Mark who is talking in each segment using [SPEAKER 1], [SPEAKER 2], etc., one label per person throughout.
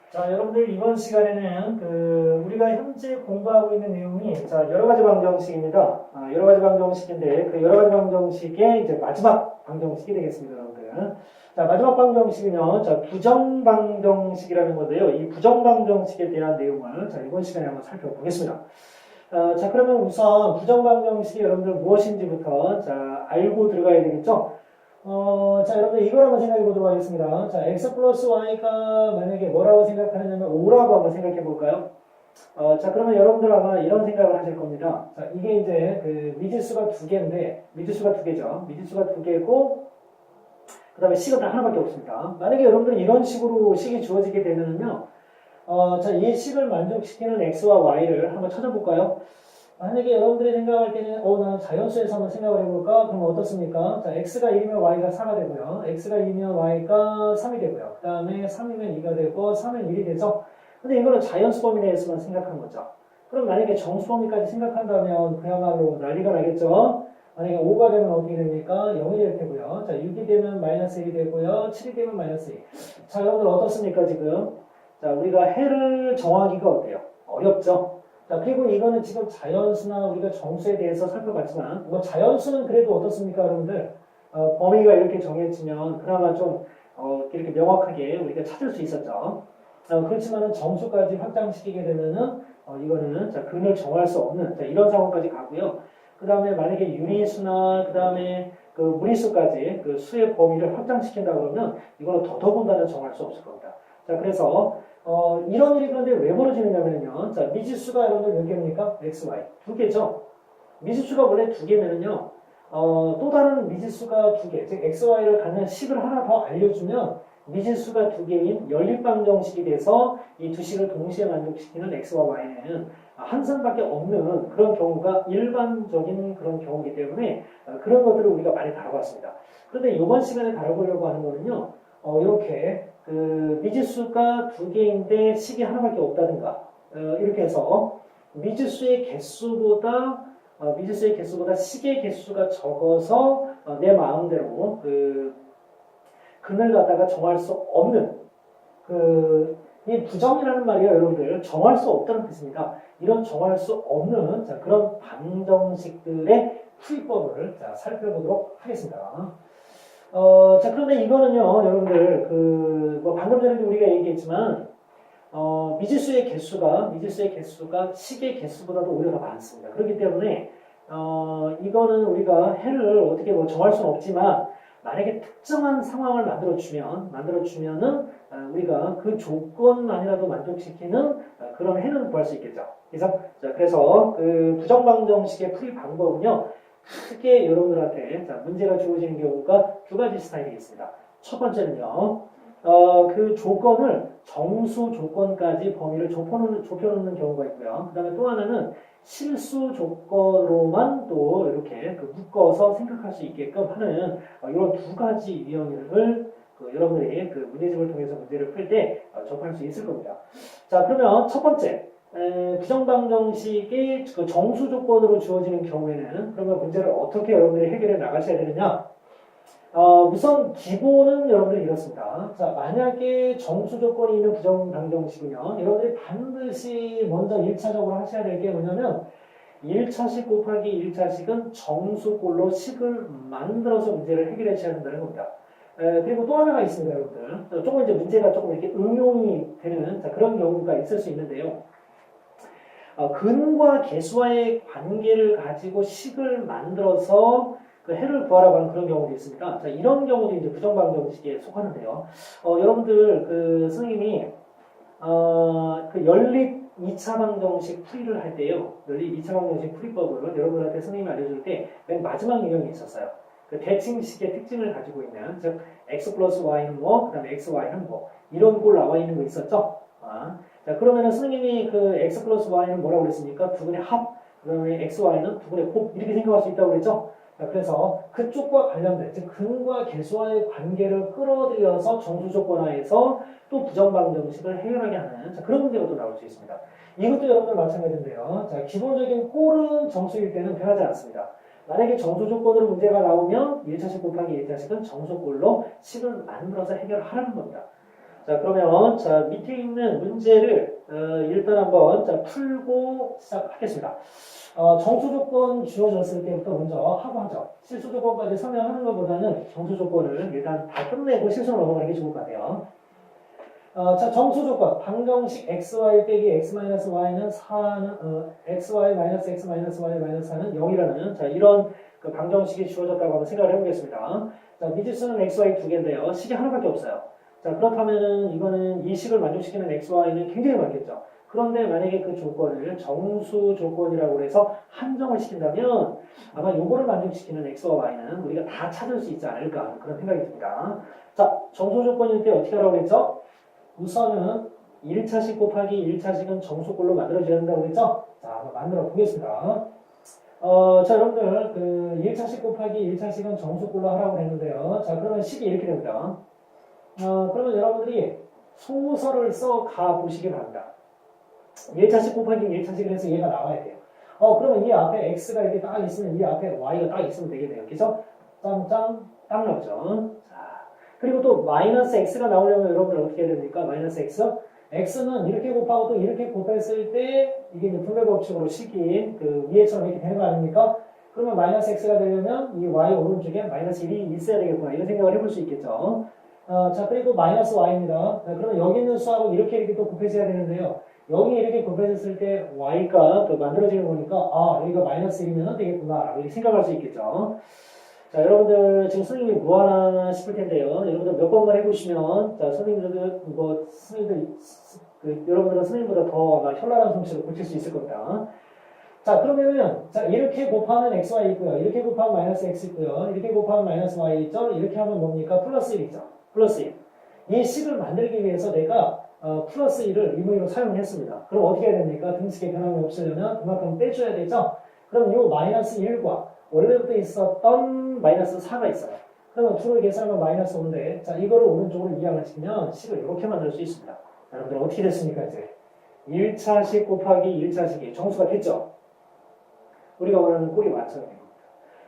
[SPEAKER 1] 자, 여러분들 이번 시간에는 우리가 현재 공부하고 있는 내용이 여러 가지 방정식입니다. 여러 가지 방정식인데 그 여러 가지 방정식의 이제 마지막 방정식이 되겠습니다, 여러분들. 자, 마지막 방정식은요, 부정 방정식이라는 건데요. 이 부정 방정식에 대한 내용을 이번 시간에 한번 살펴보겠습니다. 자, 그러면 우선 부정 방정식이 여러분들 무엇인지부터 알고 들어가야 되겠죠? 자, 여러분들 이걸 한번 생각해 보도록 하겠습니다. 자, x 플러스 y가 만약에 뭐라고 생각하느냐면 5라고 한번 생각해 볼까요? 자, 그러면 여러분들 아마 이런 생각을 하실 겁니다. 자, 이게 이제 미지수가 두 개인데, 미지수가 두 개죠. 미지수가 두 개고, 그 다음에 식은 다 하나밖에 없습니다. 만약에 여러분들 이런 식으로 식이 주어지게 되면은요, 자, 이 식을 만족시키는 x와 y를 한번 찾아볼까요? 만약에 여러분들이 생각할 때는 나는 자연수에서 한번 생각을 해볼까? 그럼 어떻습니까? 자, x가 1이면 y가 4가 되고요. x가 2면 y가 3이 되고요. 그 다음에 3이면 2가 되고 3이면 1이 되죠. 근데 이거는 자연수 범위 내에서만 생각한 거죠. 그럼 만약에 정수 범위까지 생각한다면 그야말로 난리가 나겠죠. 만약에 5가 되면 어떻게 됩니까? 0이 될 테고요. 자, 6이 되면 마이너스 1이 되고요. 7이 되면 마이너스 2. 자, 여러분들 어떻습니까, 지금? 자, 우리가 해를 정하기가 어때요? 어렵죠? 자, 그리고 이거는 지금 자연수나 우리가 정수에 대해서 살펴봤지만, 뭐 자연수는 그래도 어떻습니까, 여러분들? 범위가 이렇게 정해지면 그나마 좀, 이렇게 명확하게 우리가 찾을 수 있었죠. 그렇지만은 정수까지 확장시키게 되면은, 이거는, 근을 정할 수 없는, 이런 상황까지 가고요. 그 다음에 만약에 유리수나, 그 다음에 무리수까지 수의 범위를 확장시킨다 그러면, 이거는 더더군다나 정할 수 없을 겁니다. 자, 그래서, 이런 일이 그런데 왜 벌어지느냐면요. 자, 미지수가 여러분들 몇 개입니까? x, y. 두 개죠. 미지수가 원래 두 개면은요. 또 다른 미지수가 두 개, 즉 x, y를 갖는 식을 하나 더 알려주면 미지수가 두 개인 연립방정식이 돼서 이 두 식을 동시에 만족시키는 x와 y는 항상밖에 없는 그런 경우가 일반적인 그런 경우이기 때문에 그런 것들을 우리가 많이 다뤄봤습니다. 그런데 이번 시간에 다뤄보려고 하는 거는요. 이렇게 미지수가 두 개인데 식이 하나밖에 없다든가 이렇게 해서 미지수의 개수보다 식의 개수가 적어서 내 마음대로 근을 갖다가 정할 수 없는 이 부정이라는 말이에요, 여러분들. 정할 수 없다는 뜻입니다. 이런 정할 수 없는 그런 방정식들의 풀이법을 살펴보도록 하겠습니다. 자, 그런데 이거는요, 여러분들, 뭐 방금 전에도 우리가 얘기했지만, 미지수의 개수가 식의 개수보다도 오히려 더 많습니다. 그렇기 때문에, 이거는 우리가 해를 어떻게 뭐 정할 수는 없지만, 만약에 특정한 상황을 만들어주면은, 우리가 그 조건만이라도 만족시키는 그런 해는 구할 수 있겠죠. 그래서 부정방정식의 풀이 방법은요, 크게 여러분들한테 문제가 주어지는 경우가 두 가지 스타일이 있습니다. 첫 번째는요, 그 조건을 정수 조건까지 범위를 좁혀놓는 경우가 있고요. 그 다음에 또 하나는 실수 조건으로만 또 이렇게 묶어서 생각할 수 있게끔 하는 이런 두 가지 유형을 여러분들이 문제집을 통해서 문제를 풀 때 접할 수 있을 겁니다. 자, 그러면 첫 번째. 부정방정식이 정수 조건으로 주어지는 경우에는 그러면 문제를 어떻게 여러분들이 해결해 나가셔야 되느냐? 우선 기본은 여러분들이 이렇습니다. 자, 만약에 정수 조건이 있는 부정방정식이면 여러분들이 반드시 먼저 1차적으로 하셔야 될 게 뭐냐면 1차식 곱하기 1차식은 정수꼴로 식을 만들어서 문제를 해결하셔야 된다는 겁니다. 그리고 또 하나가 있습니다, 여러분들. 조금 이제 문제가 조금 이렇게 응용이 되는 그런 경우가 있을 수 있는데요. 근과 개수와의 관계를 가지고 식을 만들어서 해를 구하라고 하는 그런 경우도 있습니다. 자, 이런 경우도 이제 부정방정식에 속하는데요. 여러분들 선생님이 연립 2차 방정식 풀이를 할 때요. 연립 2차 방정식 풀이법을 여러분한테 선생님이 알려줄 때 맨 마지막 유형이 있었어요. 대칭식의 특징을 가지고 있는, 즉 x 플러스 y는 뭐, 그 다음에 x, y는 뭐 이런 꼴 나와 있는 거 있었죠? 자, 그러면은 선생님이 x 플러스 y는 뭐라고 그랬습니까? 두 분의 합, 그 다음에 x, y는 두 분의 곱 이렇게 생각할 수 있다고 그랬죠? 자, 그래서 그쪽과 관련된, 즉 근과 개수와의 관계를 끌어들여서 정수 조건화해서 또 부정방정식을 해결하게 하는 그런 문제가 또 나올 수 있습니다. 이것도 여러분들 마찬가지인데요. 자, 기본적인 꼴은 정수일 때는 변하지 않습니다. 만약에 정수 조건으로 문제가 나오면 1차식 곱하기 1차식은 정수꼴로 식을 만들어서 해결하라는 겁니다. 자, 그러면, 자, 밑에 있는 문제를, 일단 한번, 자, 풀고 시작하겠습니다. 정수 조건 주어졌을 때부터 먼저 하고 하죠. 실수 조건까지 설명하는 것보다는 정수 조건을 일단 다 끝내고 실수로 넘어가는 게 좋을 것 같아요. 자, 정수 조건. 방정식 xy 빼기 x-y는 4는, xy 마이너스 x 마이너스 y 마이너스 4는 0이라는, 자, 이런 그 방정식이 주어졌다고 한번 생각을 해보겠습니다. 자, 미지수는 xy 두 개인데요. 식이 하나밖에 없어요. 자, 그렇다면은 이거는 이 식을 만족시키는 xy는 굉장히 많겠죠. 그런데 만약에 그 조건을 정수 조건이라고 해서 한정을 시킨다면 아마 요거를 만족시키는 x와 y는 우리가 다 찾을 수 있지 않을까 그런 생각이 듭니다. 자, 정수 조건일 때 어떻게 하라고 했죠? 우선은 1차식 곱하기 1차식은 정수꼴로 만들어져야 한다고 했죠? 자, 한번 만들어 보겠습니다. 자, 여러분들, 그 1차식 곱하기 1차식은 정수꼴로 하라고 했는데요. 자, 그러면 식이 이렇게 됩니다. 그러면 여러분들이 소설을 써 가 보시기 바랍니다. 1차식 곱하기 1차식을 해서 얘가 나와야 돼요. 그러면 이 앞에 x가 이렇게 딱 있으면 이 앞에 y가 딱 있으면 되겠네요. 그죠? 짱짱 딱 나오죠. 자, 그리고 또 마이너스 x가 나오려면 여러분들 어떻게 해야 됩니까? 마이너스 x? x는 이렇게 곱하고 또 이렇게 곱했을 때 이게 이제 분배 법칙으로 식이 그 위에처럼 이렇게 되는 거 아닙니까? 그러면 마이너스 x가 되려면 이 y 오른쪽에 마이너스 1이 있어야 되겠구나 이런 생각을 해볼 수 있겠죠. 자, 그리고 마이너스 y입니다. 자, 그러면 여기 있는 수하고 이렇게 또 곱해져야 되는데요. 여기 이렇게 곱해졌을 때 y가 또 만들어지는 거니까 여기가 마이너스 1이면 되겠구나 라고 이렇게 생각할 수 있겠죠. 자, 여러분들 지금 선생님이 뭐 하나 싶을 텐데요. 여러분들 몇 번만 해보시면 자, 선생님들도 여러분들은 선생님보다 더 아마 현란한 솜씨로 고칠 수 있을 겁니다. 자, 그러면은 자, 이렇게 곱하면 xy 있고요. 이렇게 곱하면 마이너스 x 있고요. 이렇게 곱하면 마이너스 y 있죠. 이렇게 하면 뭡니까? 플러스 1이죠. 플러스 1. 이 식을 만들기 위해서 내가 플러스 1을 의무로 사용했습니다. 그럼 어떻게 해야 됩니까? 등식의 변함이 없으려면 그만큼 빼줘야 되죠? 그럼 이 마이너스 1과 원래부터 있었던 마이너스 4가 있어요. 그러면 둘을 계산하면 마이너스 5인데 자, 이거를 오른쪽으로 이항을 시키면 식을 이렇게 만들 수 있습니다. 여러분들 어떻게 됐습니까? 이제 1차식 곱하기 1차식이 정수가 됐죠? 우리가 원하는 꼴이 완성이 됩니다.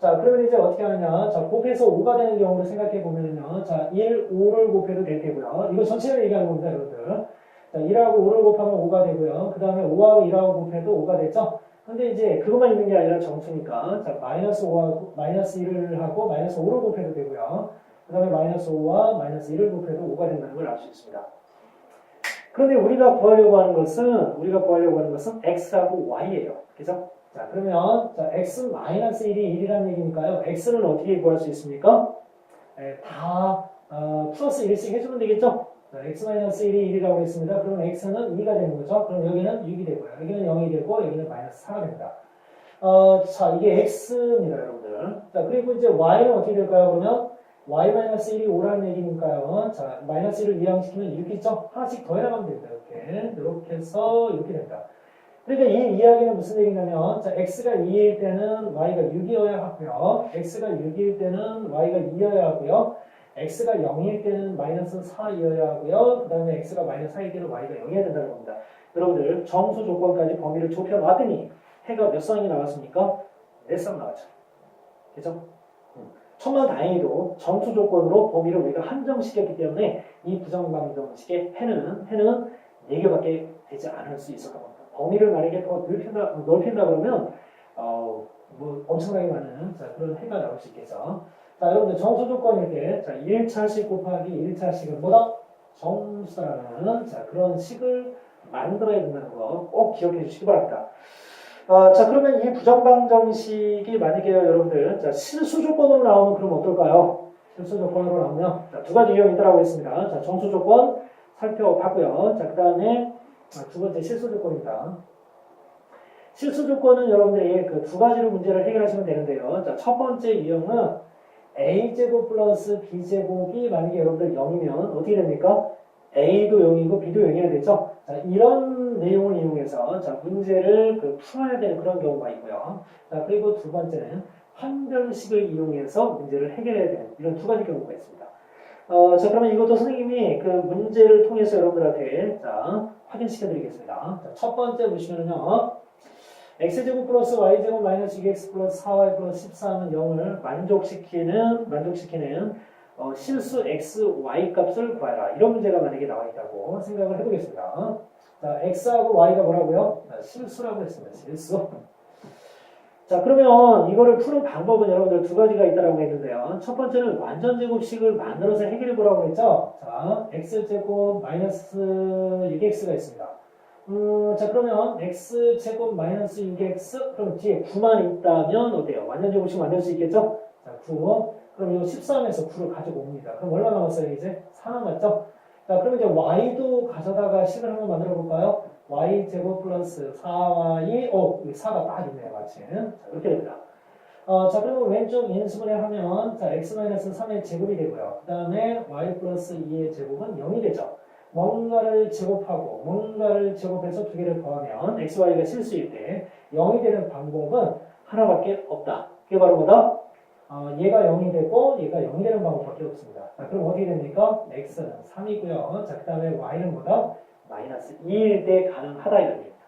[SPEAKER 1] 자, 그러면 이제 어떻게 하느냐. 자, 곱해서 5가 되는 경우를 생각해 보면요. 자, 1, 5를 곱해도 될 테고요. 이거 전체를 얘기하는 겁니다, 여러분들. 자, 1하고 5를 곱하면 5가 되고요. 그 다음에 5하고 1하고 곱해도 5가 됐죠? 근데 이제 그것만 있는 게 아니라 정수니까. 자, 마이너스 5하고, 마이너스 1을 하고 마이너스 5를 곱해도 되고요. 그 다음에 마이너스 5와 마이너스 1을 곱해도 5가 된다는 걸 알 수 있습니다. 그런데 우리가 구하려고 하는 것은 x하고 y예요. 그죠? 자, 그러면 자, x-1이 1이라는 얘기니까요. x는 어떻게 구할 수 있습니까? 다 플러스 1씩 해주면 되겠죠? 자, x-1이 1이라고 했습니다. 그러면 x는 2가 되는 거죠. 그럼 여기는 6이 되고요. 여기는 0이 되고 여기는 마이너스 4가 됩니다. 자, 이게 x입니다, 여러분들. 자, 그리고 이제 y는 어떻게 될까요? 그러면 y-1이 5라는 얘기니까요. 자, 마이너스 1을 이항시키면 이렇게 있죠? 하나씩 더해나가면 됩니다. 이렇게 해서 이렇게 됩니다. 그러니까 이 이야기는 무슨 얘기냐면, 자, x가 2일 때는 y가 6이어야 하고요. x가 6일 때는 y가 2여야 하고요. x가 0일 때는 마이너스 4이어야 하고요. 그 다음에 x가 마이너스 4일 때는 y가 0이어야 된다는 겁니다. 여러분들 정수 조건까지 범위를 좁혀놨더니 해가 몇 쌍이 나왔습니까? 4쌍 나왔죠. 그죠? 천만다행히도 정수 조건으로 범위를 우리가 한정시켰기 때문에 이 부정방정식의 해는 4개밖에 되지 않을 수 있었던 겁니다. 범위를 만약에 더 넓힌다 그러면 뭐 엄청나게 많은 자, 그런 해가 나올 수 있겠죠. 자, 여러분들 정수 조건일 때 자, 1차식 곱하기 1차식은 뭐다? 정수라는 자, 그런 식을 만들어야 된다는 거 꼭 기억해 주시기 바랍니다. 자, 그러면 이 부정방정식이 만약에 여러분들 자, 실수 조건으로 나오면 그럼 어떨까요? 실수 조건으로 나오면 자, 두 가지 유형이 있다고 했습니다. 자, 정수 조건 살펴봤고요. 자, 그 다음에 두 번째 실수 조건입니다. 실수 조건은 여러분들이 그 두 가지로 문제를 해결하시면 되는데요. 자, 첫 번째 유형은 a제곱 플러스 b제곱이 만약에 여러분들 0이면 어떻게 됩니까? a도 0이고 b도 0이어야 되죠? 자, 이런 내용을 이용해서 자, 문제를 풀어야 되는 그런 경우가 있고요. 자, 그리고 두 번째는 판별식을 이용해서 문제를 해결해야 되는 이런 두 가지 경우가 있습니다. 자, 그러면 이것도 선생님이 그 문제를 통해서 여러분들한테 자, 확인시켜 드리겠습니다. 자, 첫 번째 보시면은요. x제곱 플러스 y제곱 마이너스 2x 플러스 4y 플러스 14는 0을 만족시키는 실수 x, y 값을 구하라. 이런 문제가 만약에 나와 있다고 생각을 해보겠습니다. 자, x하고 y가 뭐라고요? 자, 실수라고 했습니다. 실수. 자, 그러면 이거를 푸는 방법은 여러분들 두 가지가 있다고 했는데요. 첫 번째는 완전 제곱식을 만들어서 해결해 보라고 했죠. 자, x제곱 마이너스 6x가 있습니다. 자, 그러면 x제곱 마이너스 6x, 그럼 뒤에 9만 있다면 어때요? 완전 제곱식 만들 수 있겠죠? 자, 9. 그럼 이 13에서 9를 가지고 옵니다. 그럼 얼마 남았어요, 이제? 4 남았죠? 자, 그럼 이제 y도 가져다가 식을 한번 만들어 볼까요? y제곱 플러스 4y, 여기 4가 딱 있네요, 마침. 자, 이렇게 됩니다. 자, 그러면 왼쪽 인수분해하면, 자, x-3의 제곱이 되고요. 그 다음에 y 플러스 2의 제곱은 0이 되죠. 뭔가를 제곱하고, 뭔가를 제곱해서 두 개를 더하면, x, y가 실수일 때 0이 되는 방법은 하나밖에 없다. 그게 바로 뭐다? 얘가 0이 되고, 얘가 0이 되는 방법밖에 없습니다. 자, 그럼 어떻게 됩니까? x는 3이고요. 자, 그 다음에 y는 뭐다? 마이너스 2일 때 가능하다 이런 얘기입니다.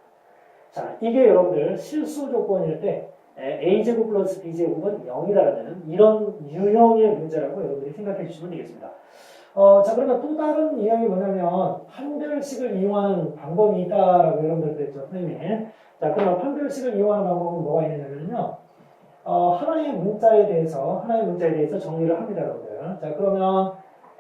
[SPEAKER 1] 자, 이게 여러분들 실수 조건일 때 a제곱 플러스 b제곱은 0이다라는 이런 유형의 문제라고 여러분들이 생각해 주시면 되겠습니다. 자, 그러면 또 다른 유형이 뭐냐면 판별식을 이용하는 방법이 있다라고 여러분들 그랬죠, 선생님이. 자, 그러면 판별식을 이용하는 방법은 뭐가 있느냐면요. 하나의 문자에 대해서 정리를 합니다, 여러분들. 자, 그러면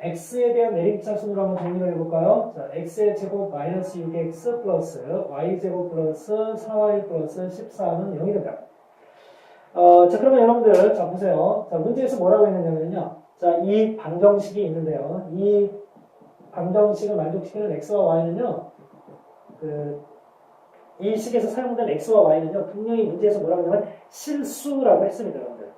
[SPEAKER 1] x에 대한 내림차 순으로 한번 정리를 해볼까요? 자, x의 제곱 마이너스 6x 플러스 y제곱 플러스 4y 플러스 14는 0이 됩니다. 자, 그러면 여러분들, 자, 보세요. 자, 문제에서 뭐라고 했느냐면요. 자, 이 방정식이 있는데요. 이 방정식을 만족시키는 x와 y는요, 이 식에서 사용된 x와 y는요, 분명히 문제에서 뭐라고 하냐면 실수라고 했습니다, 여러분들.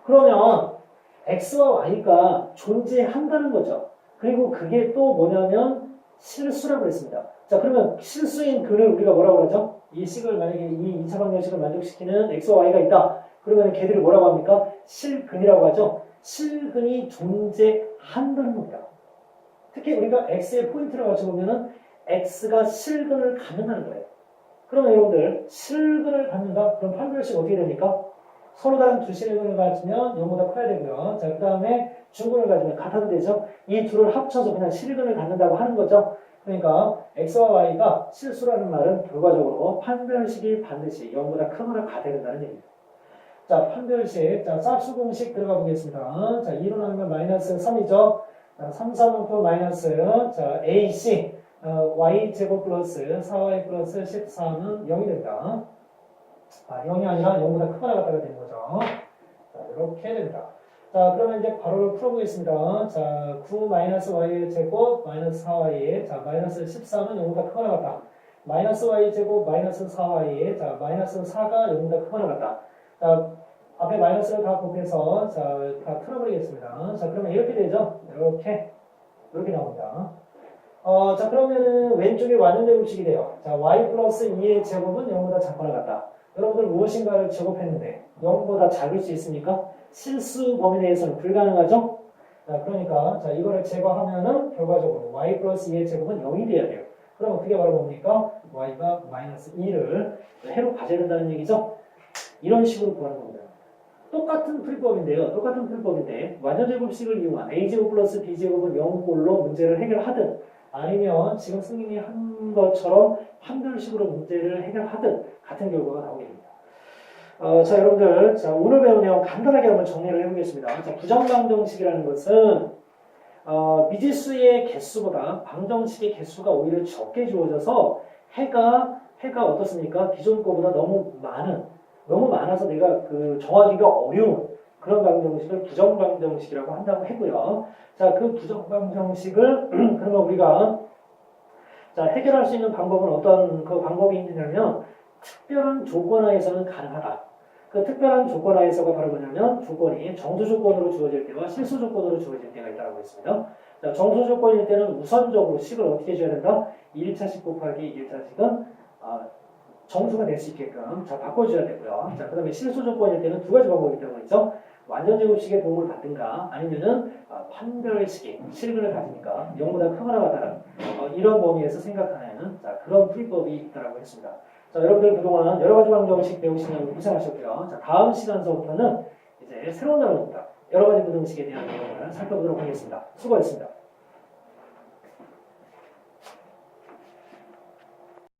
[SPEAKER 1] 그러면 x와 y가 존재한다는 거죠. 그리고 그게 또 뭐냐면 실수라고 했습니다. 자, 그러면 실수인 근을 우리가 뭐라고 하죠? 이 식을 만약에 이 2차 방정식을 만족시키는 x와 y가 있다. 그러면 걔들을 뭐라고 합니까? 실근이라고 하죠. 실근이 존재한다는 겁니다. 특히 우리가 x의 포인트를 같이 보면은 x가 실근을 갖는다는 거예요. 그러면 여러분들 실근을 갖는다? 그럼 판별식 어떻게 됩니까? 서로 다른 두 실근을 가지면 0보다 커야 되고요. 자, 그 다음에 중근을 가지면 같아도 되죠. 이 둘을 합쳐서 그냥 실근을 갖는다고 하는 거죠. 그러니까 x와 y가 실수라는 말은 결과적으로 판별식이 반드시 0보다 크거나 같아야 된다는 얘기입니다. 자, 판별식. 자, 짝수 공식 들어가 보겠습니다. 자, 2로 나누면 마이너스 3이죠. 자, 3, 3분포 마이너스, 자, ac, y제곱 플러스 4y 플러스 14는 0이 됩니다. 0이 아니라 0보다 크거나 같다가 되는 거죠. 자, 이렇게 됩니다. 자, 그러면 이제 바로 풀어보겠습니다. 자, 9 마이너스 y의 제곱 마이너스 4y, 자, 마이너스 14는 0보다 크거나 같다. 마이너스 y 제곱 마이너스 4y, 자, 마이너스 4가 0보다 크거나 같다. 자, 앞에 마이너스를 다 곱해서, 자, 다 풀어버리겠습니다. 자, 그러면 이렇게 되죠? 이렇게 나옵니다. 자, 그러면은 왼쪽에 완전 제곱식이 돼요. 자, y 플러스 2의 제곱은 0보다 작거나 같다. 여러분들 무엇인가를 제곱했는데 0보다 작을 수 있습니까? 실수 범위 내에서는 불가능하죠? 자, 그러니까, 자, 이거를 제거하면은 결과적으로 y 플러스 2의 제곱은 0이 돼야 돼요. 그러면 그게 바로 뭡니까? y가 마이너스 2를 해로 가져야 된다는 얘기죠? 이런 식으로 구하는 겁니다. 똑같은 풀법인데 완전 제곱식을 이용한 a제곱 플러스 b제곱은 0꼴로 문제를 해결하든 아니면 지금 선생님이 한 것처럼 판별식으로 문제를 해결하든 같은 결과가 나오게 됩니다. 자, 여러분들, 자, 오늘 배운 내용 간단하게 한번 정리를 해보겠습니다. 자, 부정방정식이라는 것은 미지수의 개수보다 방정식의 개수가 오히려 적게 주어져서 해가 어떻습니까? 기존 거보다 너무 많아서 내가 정하기가 어려운 그런 방정식을 부정방정식이라고 한다고 했고요. 자, 그 부정방정식을 그러면 우리가 자, 해결할 수 있는 방법은 어떤 그 방법이 있느냐면 특별한 조건하에서는 가능하다. 그 특별한 조건하에서가 바로 뭐냐면 조건이 정수 조건으로 주어질 때와 실수 조건으로 주어질 때가 있다고 했습니다. 자, 정수 조건일 때는 우선적으로 식을 어떻게 해줘야 된다? 1차식 곱하기 1차식은 정수가 될 수 있게끔 자, 바꿔줘야 되고요. 자, 그 다음에 실수 조건일 때는 두 가지 방법이 있다고 했죠. 완전 제곱식의 도움을 받든가 아니면은 판별식의 실근을 가지니까 0보다 크거나 같다는 이런 범위에서 생각하는 자, 그런 풀이법이 있다고 했습니다. 자, 여러분들 그동안 여러 가지 방정식 배우시느라고 고생하셨고요. 자, 다음 시간서부터는 이제 새로운 단어입니다. 여러 가지 부등식에 대한 내용을 살펴보도록 하겠습니다. 수고하셨습니다.